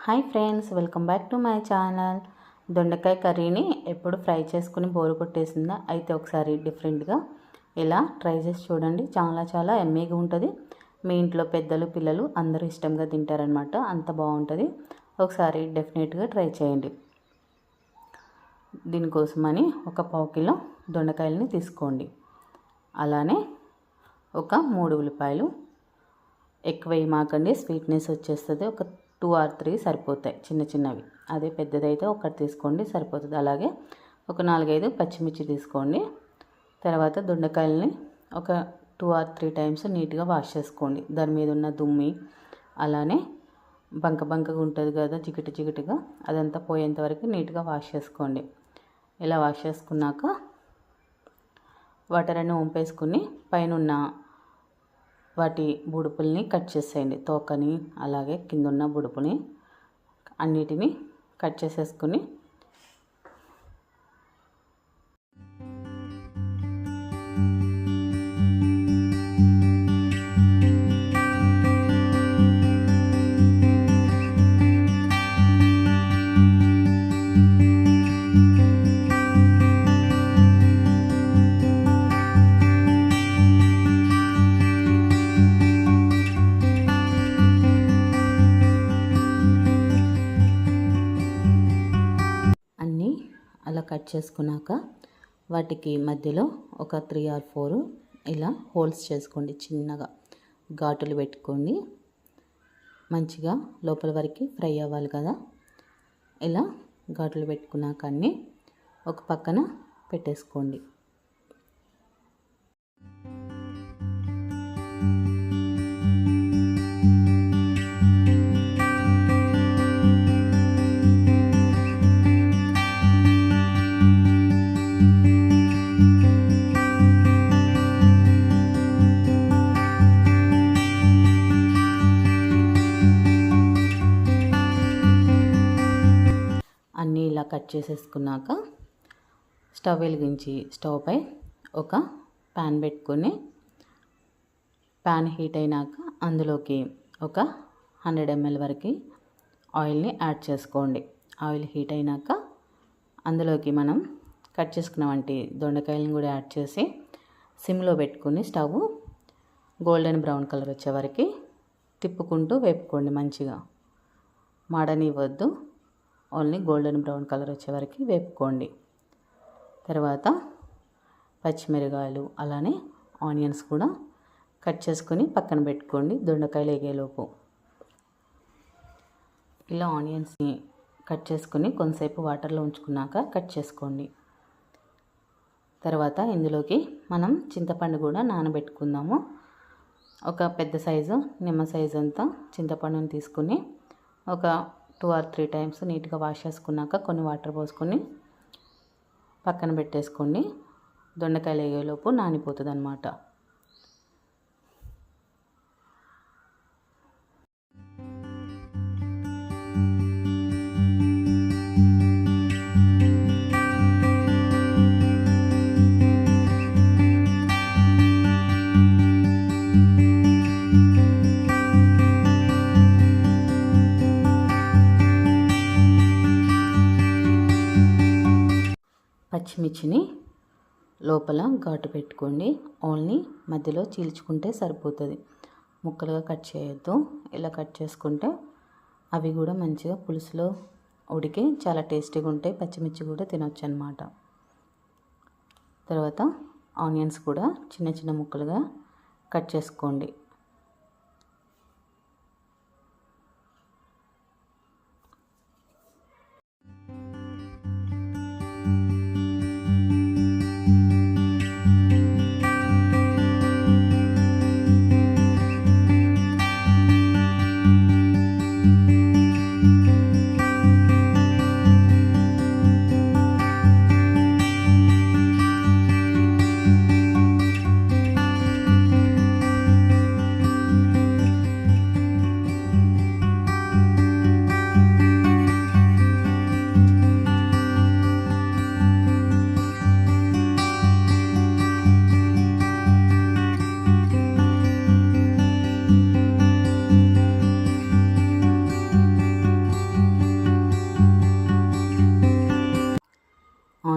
Hi friends, welcome back to my channel. దొండకాయ కర్రీని ఎప్పుడు ఫ్రై చేసుకుని బోరు కొట్టేసిందా? అయితే ఒకసారి డిఫరెంట్గా ఇలా ట్రై చేసి చూడండి. చాలా ఎమ్మీగా ఉంటుంది. మీ ఇంట్లో పెద్దలు పిల్లలు అందరూ ఇష్టంగా తింటారనమాట. అంత బాగుంటుంది. ఒకసారి డెఫినెట్గా ట్రై చేయండి. దీనికోసమని ఒక పావు కిలో దొండకాయలని తీసుకోండి. అలానే ఒక 3 ఉల్లిపాయలు. ఎక్కువ వేయమాకండి, స్వీట్నెస్ వచ్చేస్తుంది. ఒక 2 or 3 సరిపోతాయి, చిన్నవి. అదే పెద్దదైతే ఒకటి తీసుకోండి, సరిపోతుంది. అలాగే ఒక 4-5 పచ్చిమిర్చి తీసుకోండి. తర్వాత దొండకాయలని ఒక 2 or 3 టైమ్స్ నీట్గా వాష్ చేసుకోండి. దాని మీద ఉన్న దుమ్మి అలానే బంకగా ఉంటుంది కదా, జిగుటుగా, అదంతా పోయేంత వరకు నీట్గా వాష్ చేసుకోండి. ఇలా వాష్ చేసుకున్నాక వాటర్ అన్నీ వంపేసుకుని పైన ఉన్న వాటి బుడుపుల్ని కట్ చేసేయండి. తోకని అలాగే కింద ఉన్న బుడుపుని అన్నిటినీ కట్ చేసేసుకుని అలా కట్ చేసుకున్నాక వాటికి మధ్యలో ఒక 3 or 4 ఇలా హోల్స్ చేసుకోండి. చిన్నగా ఘాటులు పెట్టుకోండి. మంచిగా లోపల వరకు ఫ్రై అవ్వాలి కదా. ఇలా ఘాటులు పెట్టుకున్నాక అన్నీ ఒక పక్కన పెట్టేసుకోండి. అన్నీ ఇలా కట్ చేసేసుకున్నాక స్టవ్ వెలిగించి స్టవ్ పై ఒక ప్యాన్ పెట్టుకొని, ప్యాన్ హీట్ అయినాక అందులోకి ఒక 100 ml వరకు ఆయిల్ని యాడ్ చేసుకోండి. ఆయిల్ హీట్ అయినాక అందులోకి మనం కట్ చేసుకున్నవంటి దొండకాయలను కూడా యాడ్ చేసి సిమ్లో పెట్టుకుని స్టవ్ గోల్డెన్ బ్రౌన్ కలర్ వచ్చే వరకు తిప్పుకుంటూ వేపుకోండి. మంచిగా మాడనివ్వద్దు, ఓన్లీ గోల్డెన్ బ్రౌన్ కలర్ వచ్చే వరకు వేపుకోండి. తర్వాత పచ్చిమిరకాయలు అలానే ఆనియన్స్ కూడా కట్ చేసుకొని పక్కన పెట్టుకోండి. దొండకాయలు ఎగేలోపు ఇలా ఆనియన్స్ని కట్ చేసుకొని కొంతసేపు వాటర్లో ఉంచుకున్నాక కట్ చేసుకోండి. తర్వాత ఇందులోకి మనం చింతపండు కూడా నానబెట్టుకుందాము. ఒక పెద్ద సైజు నిమ్మ సైజు అంతా చింతపండుని తీసుకుని ఒక 2 or 3 టైమ్స్ నీట్గా వాష్ చేసుకున్నాక కొన్ని వాటర్ పోసుకొని పక్కన పెట్టేసుకోండి. దొండకాయలు వేగేలోపు నానిపోతుంది అన్నమాట. పచ్చిమిర్చిని లోపల ఘాటు పెట్టుకోండి. ఓన్లీ మధ్యలో చీల్చుకుంటే సరిపోతుంది, ముక్కలుగా కట్ చేయొద్దు. ఇలా కట్ చేసుకుంటే అవి కూడా మంచిగా పులుసులో ఉడికి చాలా టేస్టీగా ఉంటాయి. పచ్చిమిర్చి కూడా తినొచ్చు అన్నమాట. తర్వాత ఆనియన్స్ కూడా చిన్న ముక్కలుగా కట్ చేసుకోండి.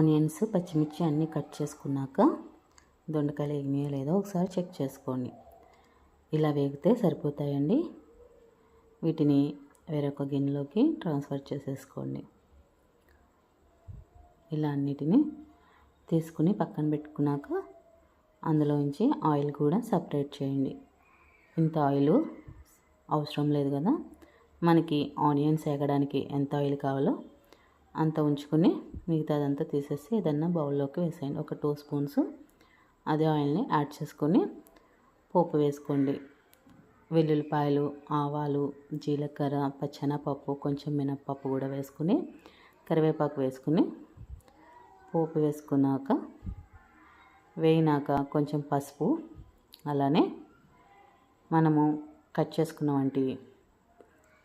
ఆనియన్స్ పచ్చిమిర్చి అన్నీ కట్ చేసుకున్నాక దొండకాయలు వేగినాయో లేదో ఒకసారి చెక్ చేసుకోండి. ఇలా వేగితే సరిపోతాయండి. వీటిని వేరొక గిన్నెలోకి ట్రాన్స్ఫర్ చేసేసుకోండి. ఇలా అన్నిటిని తీసుకుని పక్కన పెట్టుకున్నాక అందులోంచి ఆయిల్ కూడా సపరేట్ చేయండి. ఇంత ఆయిల్ అవసరం లేదు కదా, మనకి ఆనియన్స్ వేగడానికి ఎంత ఆయిల్ కావాలో అంత ఉంచుకొని మిగతాదంతా తీసేసి ఏదన్నా బౌల్లోకి వేసేయండి. ఒక 2 స్పూన్స్ అదే ఆయిల్ని యాడ్ చేసుకొని పోపు వేసుకోండి. వెల్లుల్లిపాయలు, ఆవాలు, జీలకర్ర, పచ్చెనపప్పు, కొంచెం మినప్పప్పు కూడా వేసుకుని కరివేపాకు వేసుకుని పోపు వేసుకున్నాక వేయినాక కొంచెం పసుపు, అలానే మనము కట్ చేసుకున్న వంటి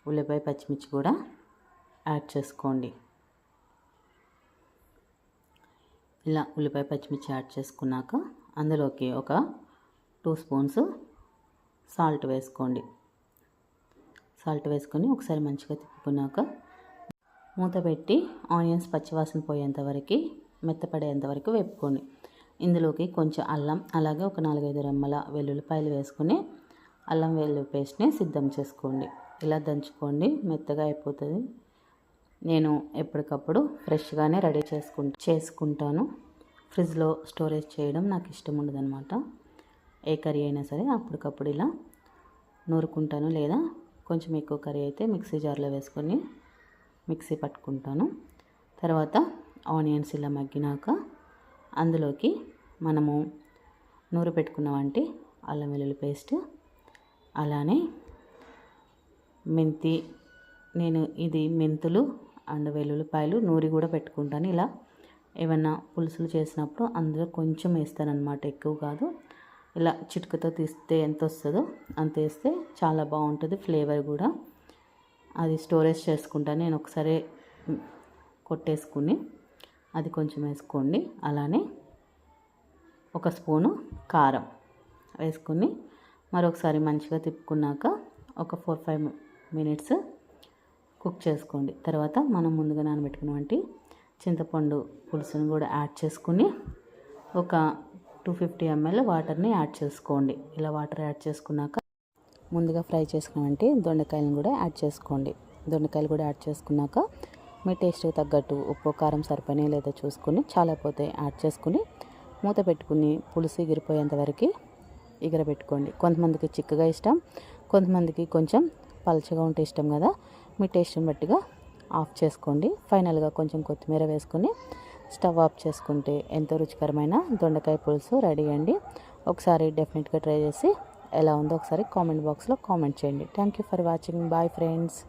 ఉల్లిపాయ పచ్చిమిర్చి కూడా యాడ్ చేసుకోండి. ఇలా ఉల్లిపాయ పచ్చిమిర్చి యాడ్ చేసుకున్నాక అందులోకి ఒక 2 స్పూన్స్ సాల్ట్ వేసుకోండి. సాల్ట్ వేసుకొని ఒకసారి మంచిగా తిప్పుకున్నాక మూత పెట్టి ఆనియన్స్ పచ్చివాసన పోయేంత వరకు మెత్తపడేంత వరకు వేపుకోండి. ఇందులోకి కొంచెం అల్లం, అలాగే ఒక 4-5 రెమ్మల వెల్లుల్లిపాయలు వేసుకొని అల్లం వెల్లుల్లి పేస్ట్ని సిద్ధం చేసుకోండి. ఇలా దంచుకోండి, మెత్తగా అయిపోతుంది. నేను ఎప్పటికప్పుడు ఫ్రెష్గానే రెడీ చేసుకుంటాను. ఫ్రిడ్జ్లో స్టోరేజ్ చేయడం నాకు ఇష్టం ఉండదన్నమాట. ఏ కర్రీ అయినా సరే అప్పటికప్పుడు ఇలా నూరుకుంటాను, లేదా కొంచెం ఎక్కువ కర్రీ అయితే మిక్సీ జార్లో వేసుకొని మిక్సీ పట్టుకుంటాను. తర్వాత ఆనియన్స్ ఇలా మగ్గినాక అందులోకి మనము నూరు పెట్టుకున్న వంటి అల్లం వెల్లుల్లి పేస్ట్, అలానే మెంతి, నేను ఇది మెంతులు అండ్ వెల్లుల్లిపాయలు నూరి కూడా పెట్టుకుంటాను. ఇలా ఏమన్నా పులుసులు చేసినప్పుడు అందులో కొంచెం వేస్తానన్నమాట, ఎక్కువ కాదు. ఇలా చిటికతో తీస్తే ఎంత వస్తుందో అంత వేస్తే చాలా బాగుంటుంది. ఫ్లేవర్ కూడా అది స్టోరేజ్ చేసుకుంటాను నేను. ఒకసారి కొట్టేసుకుని అది కొంచెం వేసుకోండి. అలానే 1 స్పూను కారం వేసుకుని మరొకసారి మంచిగా తిప్పుకున్నాక ఒక 4-5 మినిట్స్ కుక్ చేసుకోండి. తర్వాత మనం ముందుగా నానబెట్టుకున్నటువంటి చింతపండు పులుసును కూడా యాడ్ చేసుకుని ఒక 250 ml వాటర్ని యాడ్ చేసుకోండి. ఇలా వాటర్ యాడ్ చేసుకున్నాక ముందుగా ఫ్రై చేసుకున్నటువంటి దొండకాయలను కూడా యాడ్ చేసుకోండి. దొండకాయలు కూడా యాడ్ చేసుకున్నాక మీ టేస్ట్కి తగ్గట్టు ఉప్పు కారం సరిపోయినాయి లేదా చూసుకుని, చాలా పోతే యాడ్ చేసుకుని మూత పెట్టుకుని పులుసు ఎగిరిపోయేంత వరకు ఎగరబెట్టుకోండి. కొంతమందికి చిక్కగా ఇష్టం, కొంతమందికి కొంచెం పలచగా ఉంటే ఇష్టం కదా, మీ టేస్ట్ని బట్టిగా ఆఫ్ చేసుకోండి. ఫైనల్గా కొంచెం కొత్తిమీర వేసుకొని స్టవ్ ఆఫ్ చేసుకుంటే ఎంతో రుచికరమైన దొండకాయ పులుసు రెడీ అండి. ఒకసారి డెఫినెట్గా ట్రై చేసి ఎలా ఉందో ఒకసారి కామెంట్ బాక్స్లో కామెంట్ చేయండి. Thank you for watching. Bye friends.